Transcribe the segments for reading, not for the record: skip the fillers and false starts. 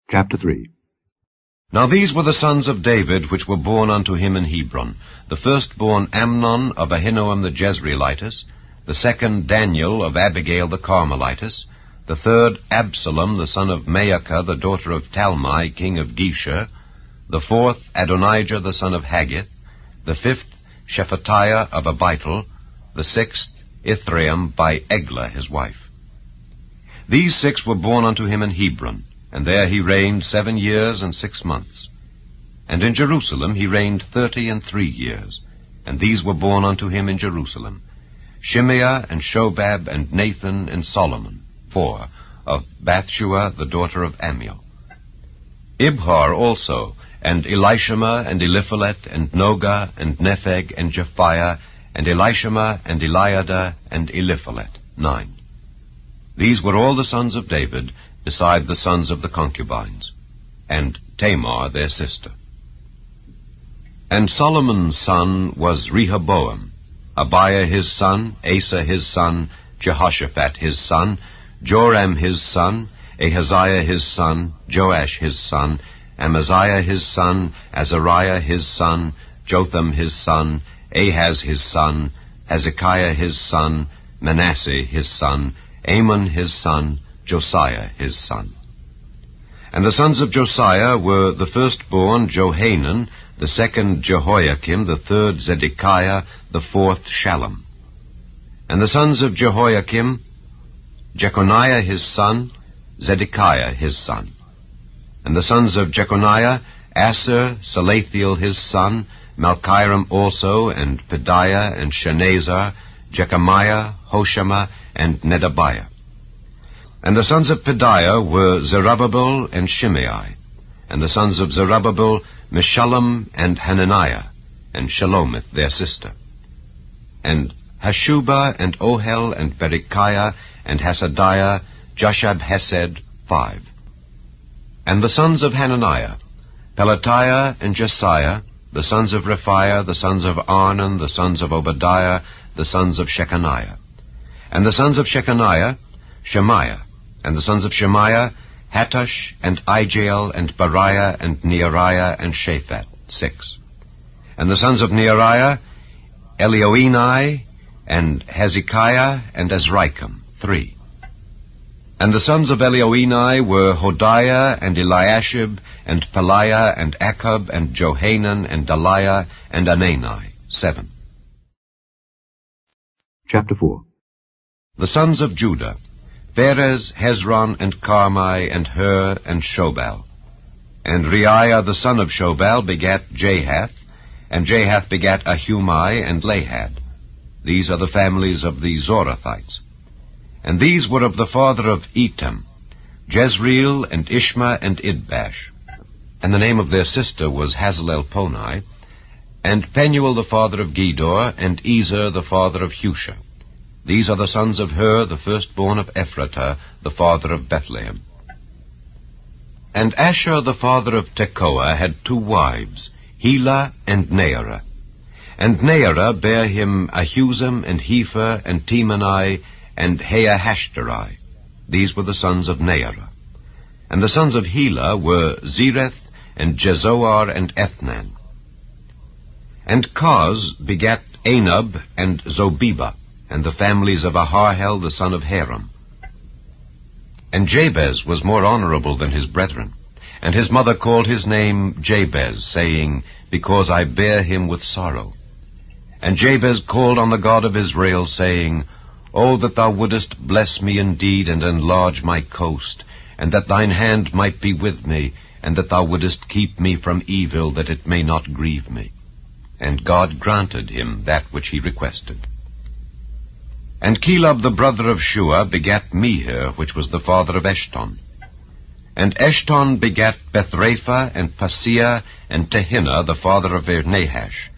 Chapter 3. Now these were the sons of David which were born unto him in Hebron. The firstborn Amnon of Ahinoam the Jezreelitess, the second Daniel of Abigail the Carmelitess, the third Absalom the son of Maacah the daughter of Talmai king of Geshur, the fourth Adonijah the son of Haggith, the fifth Shephatiah of Abital, the sixth Ithream by Eglah his wife. These six were born unto him in Hebron, and there he reigned 7 years and 6 months. And in Jerusalem he reigned 33 years, and these were born unto him in Jerusalem, Shimeah and Shobab and Nathan and Solomon, 4, of Bathshua the daughter of Ammiel. Ibhar also, and Elishama and Eliphalet and Nogah and Nepheg and Japhiah and Elishama and Eliada and Eliphalet, 9. These were all the sons of David, beside the sons of the concubines, and Tamar their sister. And Solomon's son was Rehoboam, Abiah his son, Asa his son, Jehoshaphat his son, Joram his son, Ahaziah his son, Joash his son, Amaziah his son, Azariah his son, Jotham his son, Ahaz his son, Hezekiah his son, Manasseh his son, Amon his son, Josiah his son. And the sons of Josiah were the firstborn Johanan, the second Jehoiakim, the third Zedekiah, the fourth Shallum. And the sons of Jehoiakim, Jeconiah his son, Zedekiah his son. And the sons of Jeconiah, Asser, Salathiel his son, Malchiram also, and Pedaiah, and Shenazar, Jechamiah, Hoshama, and Nedabiah. And the sons of Pedaiah were Zerubbabel and Shimei. And the sons of Zerubbabel, Meshullam and Hananiah, and Shelomith their sister. And Hashubah and Ohel and Berechiah and Hasadiah, Jushab-Hesed, 5. And the sons of Hananiah, Pelatiah and Jesiah, the sons of Rephiah, the sons of Arnan, the sons of Obadiah, the sons of Shechaniah. And the sons of Shechaniah, Shemaiah. And the sons of Shemaiah, Hattush, and Ijael, and Bariah, and Neariah, and Shaphat, 6. And the sons of Neariah, Elioenai, and Hezekiah, and Azrikam, 3. And the sons of Elioenai were Hodiah, and Eliashib, and Peliah, and Achab, and Johanan, and Daliah, and Anani, 7. Chapter 4. The sons of Judah, Perez, Hezron, and Carmi, and Hur, and Shobal. And Reiah the son of Shobal begat Jahath, and Jahath begat Ahumai and Lahad. These are the families of the Zorathites. And these were of the father of Etam, Jezreel, and Ishma, and Idbash. And the name of their sister was Hazelelponi, and Penuel the father of Gedor, and Ezer the father of Husha. These are the sons of Hur, the firstborn of Ephratah, the father of Bethlehem. And Asher the father of Tekoa had 2 wives, Helah and Naarah. And Naarah bare him Ahuzam, and Hepher, and Temani, and Haahashterai. These were the sons of Naarah. And the sons of Helah were Zereth, and Jezoar, and Ethnan. And Koz begat Anub, and Zobeba, and the families of Aharhel the son of Haram. And Jabez was more honorable than his brethren, and his mother called his name Jabez, saying, Because I bare him with sorrow. And Jabez called on the God of Israel, saying, O that thou wouldest bless me indeed, and enlarge my coast, and that thine hand might be with me, and that thou wouldest keep me from evil, that it may not grieve me. And God granted him that which he requested. And Caleb the brother of Shua begat Mehir, which was the father of Eshton. And Eshton begat Bethrapha, and Paseah, and Tehinnah, the father of Nahash.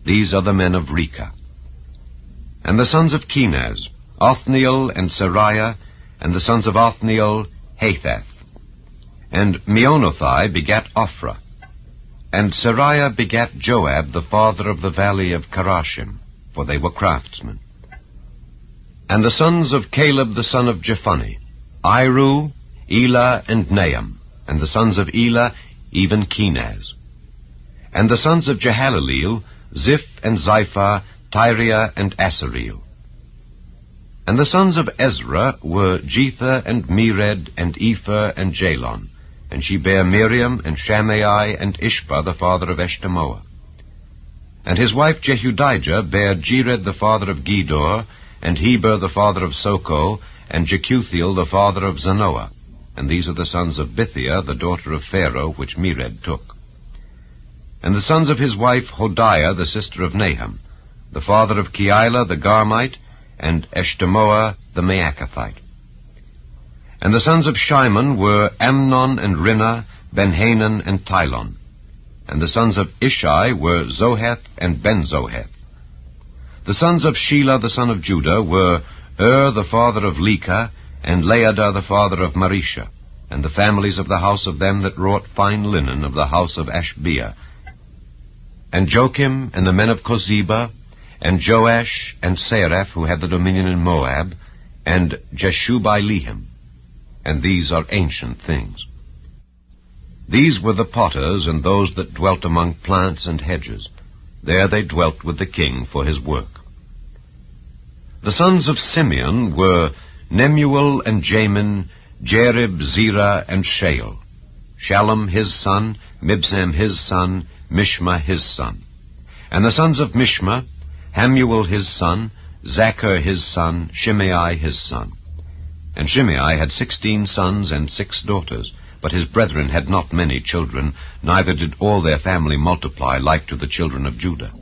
These are the men of Rechah. And the sons of Kenaz, Othniel and Sariah, and the sons of Othniel, Hathath. And Meonothai begat Ophrah. And Sariah begat Joab, the father of the valley of Karashim, for they were craftsmen. And the sons of Caleb the son of Jephunneh, Iru, Elah, and Nahum. And the sons of Elah, even Kenaz. And the sons of Jehaleleel, Ziph and Ziphah, Tyria and Asareel. And the sons of Ezra were Jether and Mered and Ephah and Jalon. And she bare Miriam and Shammai and Ishbah the father of Eshtemoa. And his wife Jehudijah bare Jered the father of Gedor, and Heber the father of Soko, and Jekuthiel the father of Zanoah. And these are the sons of Bithiah, the daughter of Pharaoh, which Mered took. And the sons of his wife Hodiah, the sister of Nahum, the father of Keilah the Garmite, and Eshtemoa the Maacathite. And the sons of Shimon were Amnon and Rinnah, Benhanan and Tilon. And the sons of Ishai were Zoheth and Ben-Zoheth. The sons of Shelah the son of Judah were the father of Leka, and Laadah the father of Marisha, and the families of the house of them that wrought fine linen of the house of Ashbea, and Joachim, and the men of Kozeba, and Joash, and Seraph, who had the dominion in Moab, and Jeshubai-Lehim. And these are ancient things. These were the potters, and those that dwelt among plants and hedges. There they dwelt with the king for his work. The sons of Simeon were Nemuel and Jamin, Jerib, Zerah, and Shael. Shallum his son, Mibsam his son, Mishma his son. And the sons of Mishma, Hamuel his son, Zachar his son, Shimei his son. And Shimei had 16 sons and 6 daughters, but his brethren had not many children, neither did all their family multiply like to the children of Judah.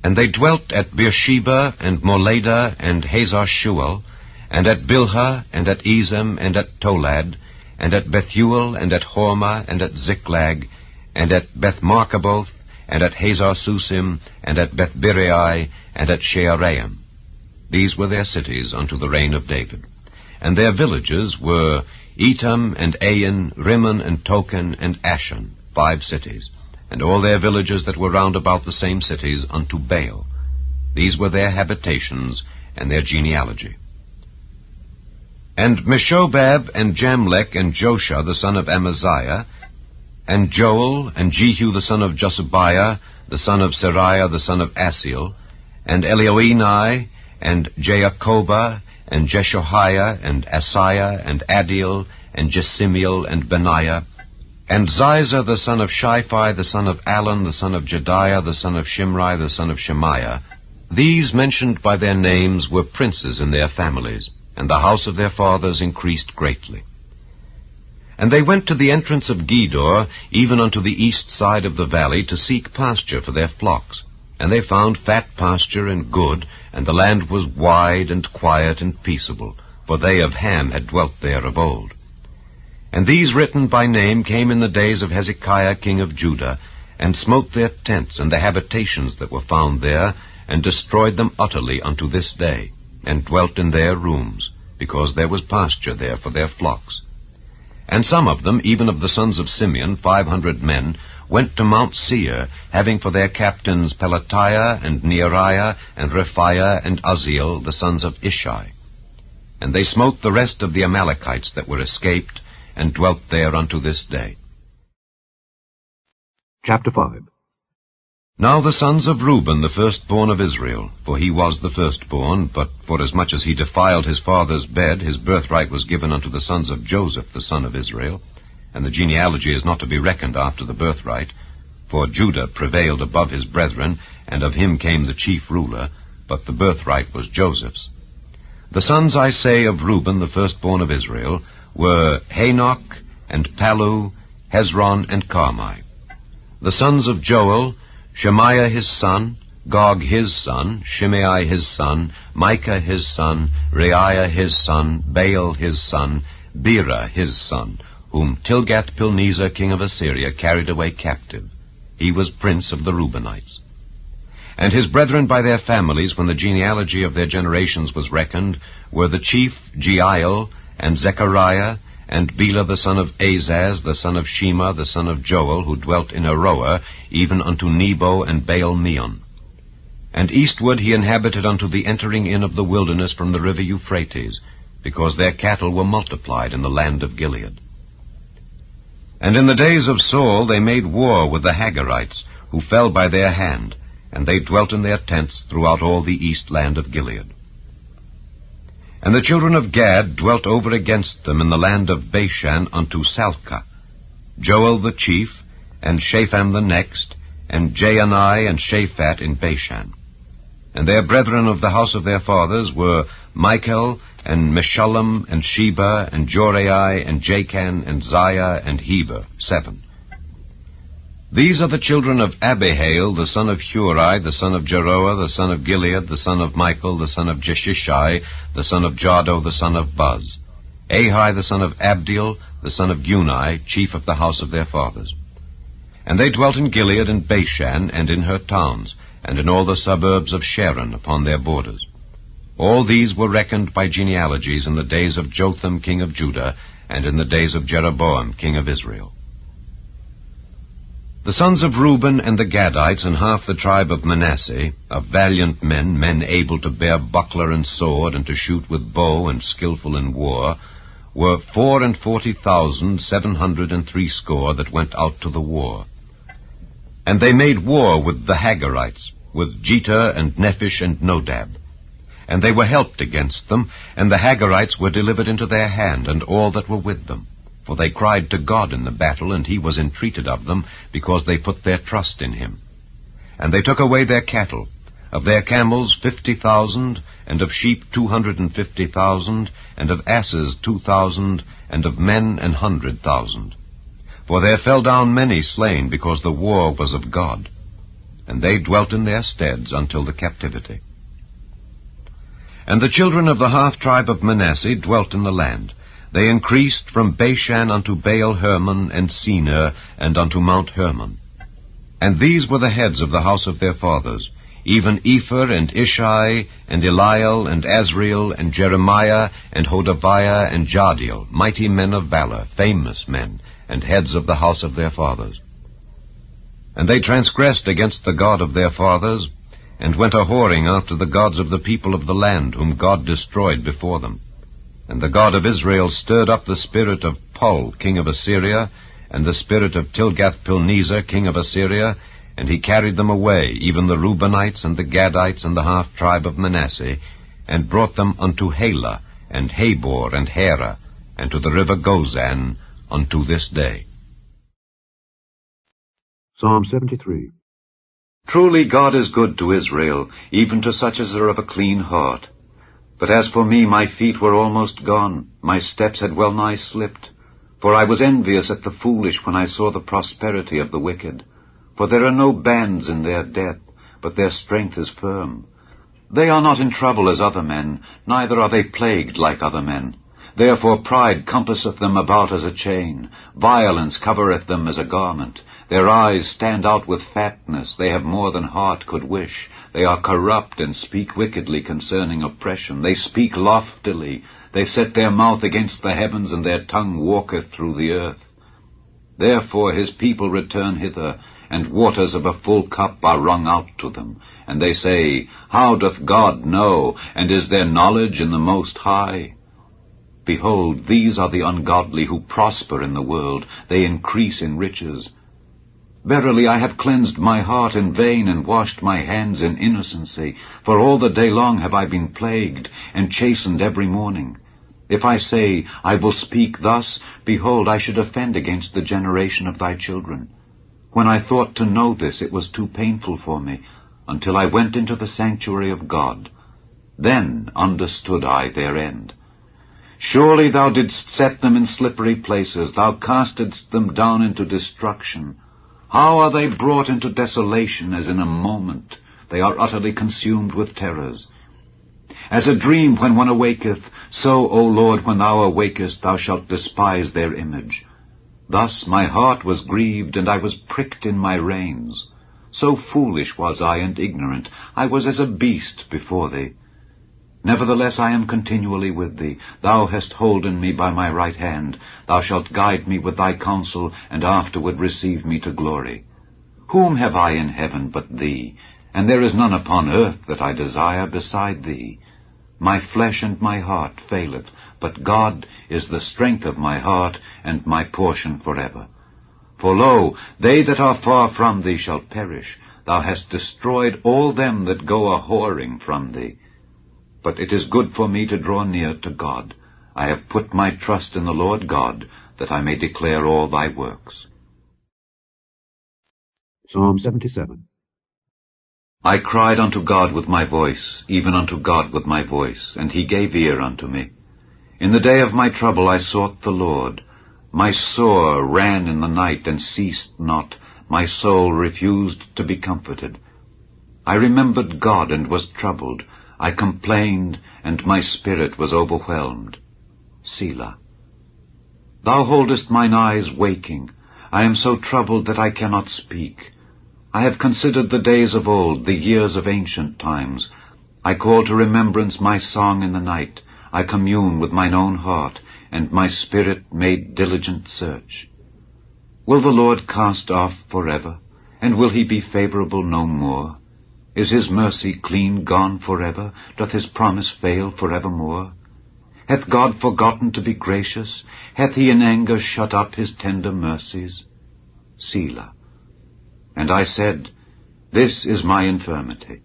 And they dwelt at Beersheba, and Moladah, and Hazar-Shual, and at Bilhah, and at Ezem, and at Tolad, and at Bethuel, and at Hormah, and at Ziklag, and at Beth-Markaboth, and at Hazar-Susim, and at Beth-Birai, and at Shearaim. These were their cities unto the reign of David. And their villages were Etam, and Ain, Rimmon, and Token, and Ashan, 5 cities, and all their villages that were round about the same cities unto Baal. These were their habitations, and their genealogy. And Meshobab, and Jamlech, and Josha, the son of Amaziah, and Joel, and Jehu, the son of Joshabiah, the son of Seraiah, the son of Asiel, and Elioenai, and Jaakobah, and Jeshoiah, and Asaiah, and Adiel, and Jesimiel, and Benaiah, and Ziza, the son of Shiphi, the son of Alon, the son of Jediah, the son of Shimri, the son of Shemaiah. These, mentioned by their names, were princes in their families, and the house of their fathers increased greatly. And they went to the entrance of Gedor, even unto the east side of the valley, to seek pasture for their flocks. And they found fat pasture and good, and the land was wide and quiet and peaceable, for they of Ham had dwelt there of old. And these written by name came in the days of Hezekiah king of Judah, and smote their tents and the habitations that were found there, and destroyed them utterly unto this day, and dwelt in their rooms, because there was pasture there for their flocks. And some of them, even of the sons of Simeon, 500 men, went to Mount Seir, having for their captains Pelatiah, and Neariah, and Rephaiah, and Uzziel, the sons of Ishi. And they smote the rest of the Amalekites that were escaped, and dwelt there unto this day. Chapter 5. Now the sons of Reuben, the firstborn of Israel, for he was the firstborn, but forasmuch as he defiled his father's bed, his birthright was given unto the sons of Joseph, the son of Israel. And the genealogy is not to be reckoned after the birthright, for Judah prevailed above his brethren, and of him came the chief ruler, but the birthright was Joseph's. The sons, I say, of Reuben, the firstborn of Israel, were Hanoch, and Pallu, Hezron, and Carmi. The sons of Joel, Shemaiah his son, Gog his son, Shimei his son, Micah his son, Reiah his son, Baal his son, Bera his son, whom Tilgath-Pilneser king of Assyria carried away captive. He was prince of the Reubenites. And his brethren by their families, when the genealogy of their generations was reckoned, were the chief Jeiel, and Zechariah, and Bela the son of Azaz, the son of Shema, the son of Joel, who dwelt in Aroer, even unto Nebo and Baal-Meon. And eastward he inhabited unto the entering in of the wilderness from the river Euphrates, because their cattle were multiplied in the land of Gilead. And in the days of Saul they made war with the Hagarites, who fell by their hand, and they dwelt in their tents throughout all the east land of Gilead. And the children of Gad dwelt over against them in the land of Bashan unto Salcah, Joel the chief, and Shapham the next, and Jaani and Shaphat in Bashan. And their brethren of the house of their fathers were Michael, and Meshullam, and Sheba, and Jorai, and Jachan, and Ziah, and Heber, 7. These are the children of Abihail, the son of Huri, the son of Jeroah, the son of Gilead, the son of Michael, the son of Jeshishai, the son of Jado, the son of Buz, Ahi, the son of Abdiel, the son of Guni, chief of the house of their fathers. And they dwelt in Gilead and Bashan, and in her towns, and in all the suburbs of Sharon upon their borders. All these were reckoned by genealogies in the days of Jotham king of Judah, and in the days of Jeroboam king of Israel. The sons of Reuben and the Gadites and half the tribe of Manasseh, of valiant men, men able to bear buckler and sword, and to shoot with bow, and skillful in war, were 44,760 that went out to the war. And they made war with the Hagarites, with Jeter and Nephish and Nodab. And they were helped against them, and the Hagarites were delivered into their hand, and all that were with them. For they cried to God in the battle, and he was entreated of them, because they put their trust in him. And they took away their cattle, of their camels 50,000, and of sheep 250,000, and of asses 2,000, and of men 100,000. For there fell down many slain, because the war was of God. And they dwelt in their steads until the captivity. And the children of the half tribe of Manasseh dwelt in the land. They increased from Bashan unto Baal Hermon and Senir, and unto Mount Hermon. And these were the heads of the house of their fathers, even Epher and Ishai, and Eliel, and Azriel, and Jeremiah, and Hodaviah, and Jadiel, mighty men of valor, famous men, and heads of the house of their fathers. And they transgressed against the God of their fathers, and went a-whoring after the gods of the people of the land, whom God destroyed before them. And the God of Israel stirred up the spirit of Pul, king of Assyria, and the spirit of Tilgath-Pilneser, king of Assyria, and he carried them away, even the Reubenites and the Gadites and the half-tribe of Manasseh, and brought them unto Halah, and Habor, and Hera, and to the river Gozan, unto this day. Psalm 73. Truly God is good to Israel, even to such as are of a clean heart. But as for me, my feet were almost gone, my steps had well nigh slipped. For I was envious at the foolish when I saw the prosperity of the wicked. For there are no bands in their death, but their strength is firm. They are not in trouble as other men, neither are they plagued like other men. Therefore pride compasseth them about as a chain, violence covereth them as a garment. Their eyes stand out with fatness, they have more than heart could wish. They are corrupt and speak wickedly concerning oppression. They speak loftily. They set their mouth against the heavens, and their tongue walketh through the earth. Therefore his people return hither, and waters of a full cup are wrung out to them. And they say, How doth God know, and is there knowledge in the Most High? Behold, these are the ungodly who prosper in the world. They increase in riches. Verily I have cleansed my heart in vain, and washed my hands in innocency. For all the day long have I been plagued, and chastened every morning. If I say, I will speak thus, behold, I should offend against the generation of thy children. When I thought to know this, it was too painful for me, until I went into the sanctuary of God. Then understood I their end. Surely thou didst set them in slippery places, thou castedst them down into destruction. How are they brought into desolation as in a moment? They are utterly consumed with terrors. As a dream when one awaketh, so, O Lord, when thou awakest, thou shalt despise their image. Thus my heart was grieved, and I was pricked in my reins. So foolish was I and ignorant, I was as a beast before thee. Nevertheless I am continually with thee. Thou hast holden me by my right hand. Thou shalt guide me with thy counsel, and afterward receive me to glory. Whom have I in heaven but thee? And there is none upon earth that I desire beside thee. My flesh and my heart faileth, but God is the strength of my heart, and my portion forever. For lo, they that are far from thee shall perish. Thou hast destroyed all them that go a-whoring from thee. But it is good for me to draw near to God. I have put my trust in the Lord God, that I may declare all thy works. Psalm 77. I cried unto God with my voice, even unto God with my voice, and he gave ear unto me. In the day of my trouble I sought the Lord. My sore ran in the night and ceased not. My soul refused to be comforted. I remembered God and was troubled. I complained, and my spirit was overwhelmed. Selah. Thou holdest mine eyes waking. I am so troubled that I cannot speak. I have considered the days of old, the years of ancient times. I call to remembrance my song in the night. I commune with mine own heart, and my spirit made diligent search. Will the Lord cast off forever, and will he be favorable no more? Is his mercy clean gone forever? Doth his promise fail forevermore? Hath God forgotten to be gracious? Hath he in anger shut up his tender mercies? Selah. And I said, This is my infirmity.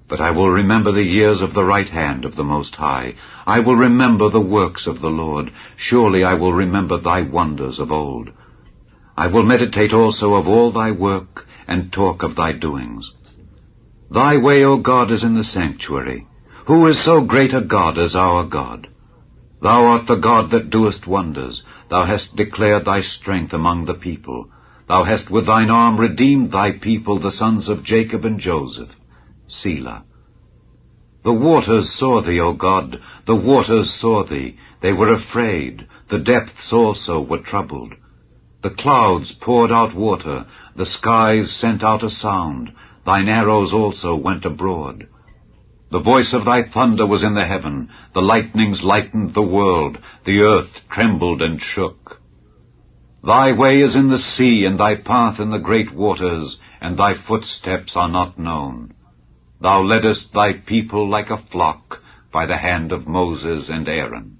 But I will remember the years of the right hand of the Most High. I will remember the works of the Lord. Surely I will remember thy wonders of old. I will meditate also of all thy work, and talk of thy doings. Thy way, O God, is in the sanctuary. Who is so great a God as our God? Thou art the God that doest wonders. Thou hast declared thy strength among the people. Thou hast with thine arm redeemed thy people, the sons of Jacob and Joseph. Selah. The waters saw thee, O God, the waters saw thee. They were afraid. The depths also were troubled. The clouds poured out water. The skies sent out a sound. Thine arrows also went abroad. The voice of thy thunder was in the heaven. The lightnings lightened the world. The earth trembled and shook. Thy way is in the sea, and thy path in the great waters, and thy footsteps are not known. Thou leddest thy people like a flock by the hand of Moses and Aaron.